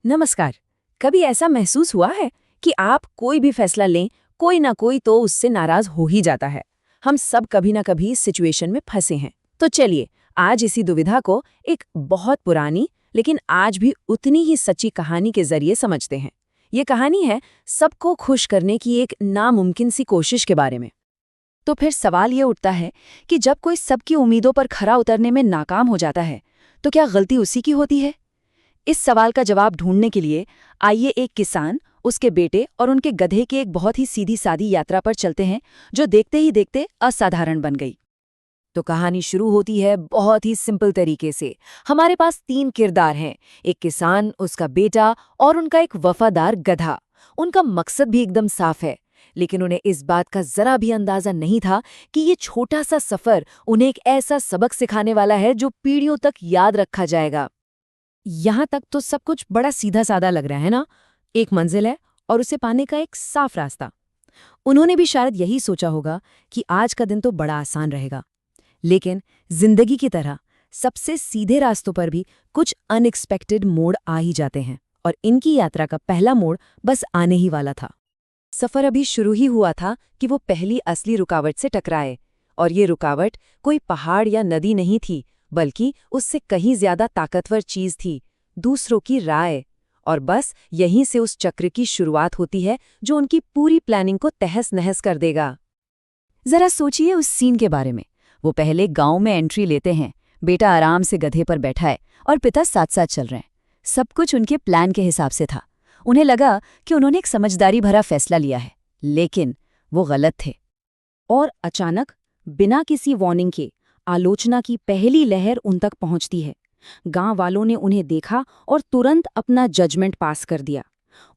नमस्कार। कभी ऐसा महसूस हुआ है कि आप कोई भी फैसला लें, कोई ना कोई तो उससे नाराज हो ही जाता है। हम सब कभी ना कभी इस सिचुएशन में फंसे हैं। तो चलिए, आज इसी दुविधा को एक बहुत पुरानी लेकिन आज भी उतनी ही सच्ची कहानी के जरिए समझते हैं। ये कहानी है सबको खुश करने की एक नामुमकिन सी कोशिश के बारे में। तो फिर सवाल ये उठता है कि जब कोई सबकी उम्मीदों पर खरा उतरने में नाकाम हो जाता है, तो क्या गलती उसी की होती है? इस सवाल का जवाब ढूंढने के लिए आइए एक किसान, उसके बेटे और उनके गधे की एक बहुत ही सीधी सादी यात्रा पर चलते हैं, जो देखते ही देखते असाधारण बन गई। तो कहानी शुरू होती है बहुत ही सिंपल तरीके से। हमारे पास 3 किरदार हैं, एक किसान, उसका बेटा और उनका एक वफादार गधा। उनका मकसद भी एकदम साफ है, लेकिन उन्हें इस बात का जरा भी अंदाजा नहीं था कि ये छोटा सा सफर उन्हें एक ऐसा सबक सिखाने वाला है जो पीढ़ियों तक याद रखा जाएगा। यहाँ तक तो सब कुछ बड़ा सीधा साधा लग रहा है ना। एक मंजिल है और उसे पाने का एक साफ रास्ता। उन्होंने भी शायद यही सोचा होगा कि आज का दिन तो बड़ा आसान रहेगा। लेकिन जिंदगी की तरह सबसे सीधे रास्तों पर भी कुछ अनएक्सपेक्टेड मोड़ आ ही जाते हैं, और इनकी यात्रा का पहला मोड़ बस आने ही वाला था। सफर अभी शुरू ही हुआ था कि वो पहली असली रुकावट से टकराए। और ये रुकावट कोई पहाड़ या नदी नहीं थी, बल्कि उससे कहीं ज्यादा ताकतवर चीज थी, दूसरों की राय। और बस यहीं से उस चक्र की शुरुआत होती है जो उनकी पूरी प्लानिंग को तहस-नहस कर देगा। जरा सोचिए उस सीन के बारे में। वो पहले गांव में एंट्री लेते हैं। बेटा आराम से गधे पर बैठा है और पिता साथ साथ चल रहे हैं। सब कुछ उनके प्लान के हिसाब से था। उन्हें लगा कि उन्होंने एक समझदारी भरा फैसला लिया है, लेकिन वो गलत थे। और अचानक, बिना किसी वार्निंग के, आलोचना की पहली लहर उन तक पहुंचती है। गांव वालों ने उन्हें देखा और तुरंत अपना जजमेंट पास कर दिया।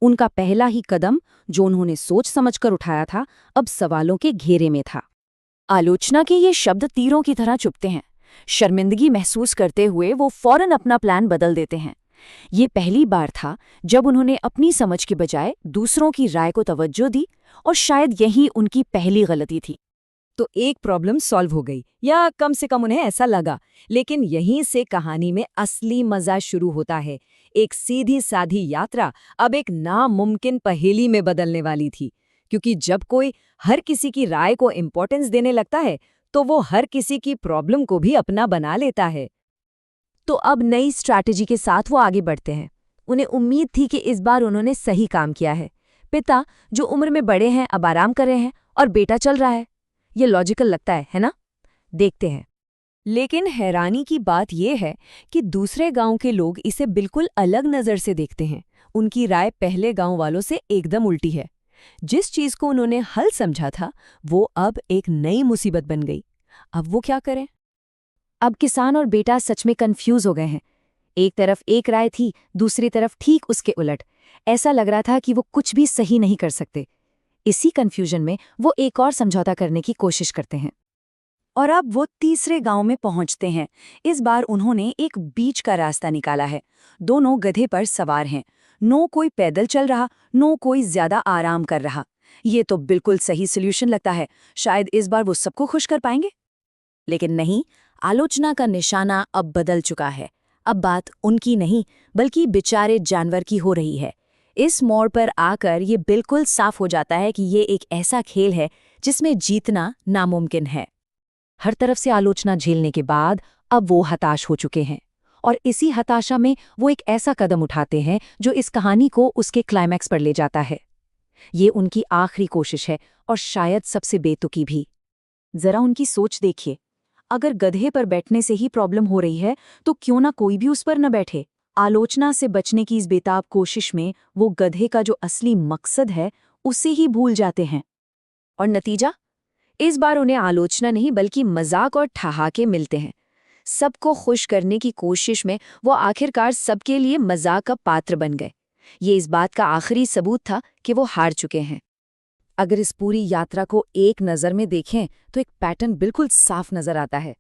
उनका पहला ही कदम, जो उन्होंने सोच समझकर उठाया था, अब सवालों के घेरे में था। आलोचना के ये शब्द तीरों की तरह चुभते हैं। शर्मिंदगी महसूस करते हुए वो फौरन अपना प्लान बदल देते हैं। ये पहली बार था जब उन्होंने अपनी समझ के बजाय दूसरों की राय को तवज्जो दी, और शायद यही उनकी पहली गलती थी। तो एक प्रॉब्लम सॉल्व हो गई, या कम से कम उन्हें ऐसा लगा। लेकिन यहीं से कहानी में असली मजा शुरू होता है। एक सीधी साधी यात्रा अब एक नामुमकिन पहेली में बदलने वाली थी, क्योंकि जब कोई हर किसी की राय को इम्पोर्टेंस देने लगता है, तो वो हर किसी की प्रॉब्लम को भी अपना बना लेता है। तो अब नई स्ट्रैटेजी के साथ वो आगे बढ़ते हैं। उन्हें उम्मीद थी कि इस बार उन्होंने सही काम किया है। पिता, जो उम्र में बड़े हैं, अब आराम कर रहे हैं और बेटा चल रहा है। ये लॉजिकल लगता है ना? देखते हैं। लेकिन हैरानी की बात यह है कि दूसरे गांव के लोग इसे बिल्कुल अलग नज़र से देखते हैं। उनकी राय पहले गांव वालों से एकदम उल्टी है। जिस चीज़ को उन्होंने हल समझा था, वो अब एक नई मुसीबत बन गई। अब वो क्या करें? अब किसान और बेटा सच में कंफ्यूज हो गए हैं। एक तरफ एक राय थी, दूसरी तरफ ठीक उसके उलट। ऐसा लग रहा था कि वो कुछ भी सही नहीं कर सकते। इसी कंफ्यूजन में वो एक और समझौता करने की कोशिश करते हैं। और अब वो तीसरे गांव में पहुंचते हैं। इस बार उन्होंने एक बीच का रास्ता निकाला है। दोनों गधे पर सवार हैं। नो कोई पैदल चल रहा, नो कोई ज्यादा आराम कर रहा। ये तो बिल्कुल सही सॉल्यूशन लगता है। शायद इस बार वो सबको खुश कर पाएंगे। लेकिन नहीं, आलोचना का निशाना अब बदल चुका है। अब बात उनकी नहीं, बल्कि बेचारे जानवर की हो रही है। इस मोड़ पर आकर ये बिल्कुल साफ हो जाता है कि ये एक ऐसा खेल है जिसमें जीतना नामुमकिन है। हर तरफ से आलोचना झेलने के बाद अब वो हताश हो चुके हैं, और इसी हताशा में वो एक ऐसा कदम उठाते हैं जो इस कहानी को उसके क्लाइमैक्स पर ले जाता है। ये उनकी आखिरी कोशिश है, और शायद सबसे बेतुकी भी। जरा उनकी सोच देखिए। अगर गधे पर बैठने से ही प्रॉब्लम हो रही है, तो क्यों ना कोई भी उस पर न बैठे। आलोचना से बचने की इस बेताब कोशिश में वो गधे का जो असली मकसद है, उसे ही भूल जाते हैं। और नतीजा? इस बार उन्हें आलोचना नहीं, बल्कि मजाक और ठहाके मिलते हैं। सबको खुश करने की कोशिश में वो आखिरकार सबके लिए मजाक का पात्र बन गए। ये इस बात का आखिरी सबूत था कि वो हार चुके हैं। अगर इस पूरी यात्रा को एक नज़र में देखें, तो एक पैटर्न बिल्कुल साफ नजर आता है।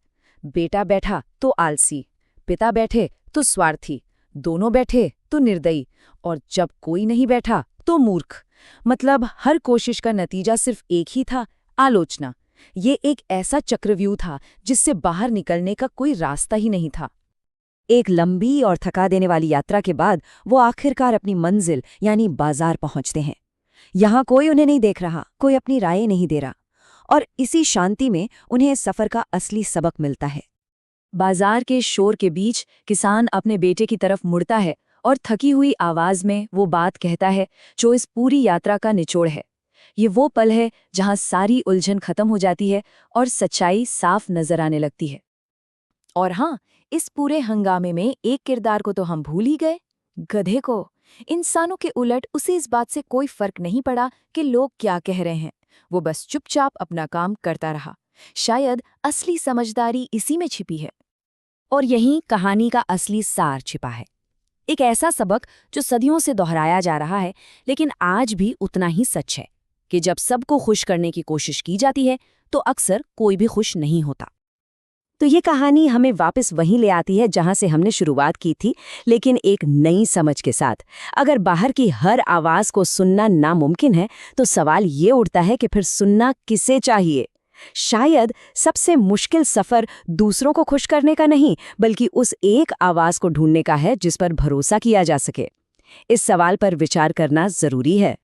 बेटा बैठा तो आलसी, पिता बैठे तो स्वार्थी, दोनों बैठे तो निर्दयी, और जब कोई नहीं बैठा तो मूर्ख। मतलब हर कोशिश का नतीजा सिर्फ एक ही था, आलोचना। ये एक ऐसा चक्रव्यूह था जिससे बाहर निकलने का कोई रास्ता ही नहीं था। एक लंबी और थका देने वाली यात्रा के बाद वो आखिरकार अपनी मंजिल यानी बाजार पहुंचते हैं। यहाँ कोई उन्हें नहीं देख रहा, कोई अपनी राय नहीं दे रहा, और इसी शांति में उन्हें इस सफर का असली सबक मिलता है। बाजार के शोर के बीच किसान अपने बेटे की तरफ मुड़ता है और थकी हुई आवाज में वो बात कहता है जो इस पूरी यात्रा का निचोड़ है। ये वो पल है जहां सारी उलझन खत्म हो जाती है और सच्चाई साफ नजर आने लगती है। और हाँ, इस पूरे हंगामे में एक किरदार को तो हम भूल ही गए, गधे को। इंसानों के उलट उसे इस बात से कोई फर्क नहीं पड़ा कि लोग क्या कह रहे हैं। वो बस चुपचाप अपना काम करता रहा। शायद असली समझदारी इसी में छिपी है। और यहीं कहानी का असली सार छिपा है। एक ऐसा सबक जो सदियों से दोहराया जा रहा है, लेकिन आज भी उतना ही सच है कि जब सबको खुश करने की कोशिश की जाती है तो अक्सर कोई भी खुश नहीं होता। तो ये कहानी हमें वापस वहीं ले आती है जहां से हमने शुरुआत की थी, लेकिन एक नई समझ के साथ। अगर बाहर की हर आवाज को सुनना नामुमकिन है, तो सवाल ये उठता है कि फिर सुनना किसे चाहिए? शायद सबसे मुश्किल सफर दूसरों को खुश करने का नहीं, बल्कि उस एक आवाज को ढूंढने का है जिस पर भरोसा किया जा सके। इस सवाल पर विचार करना जरूरी है।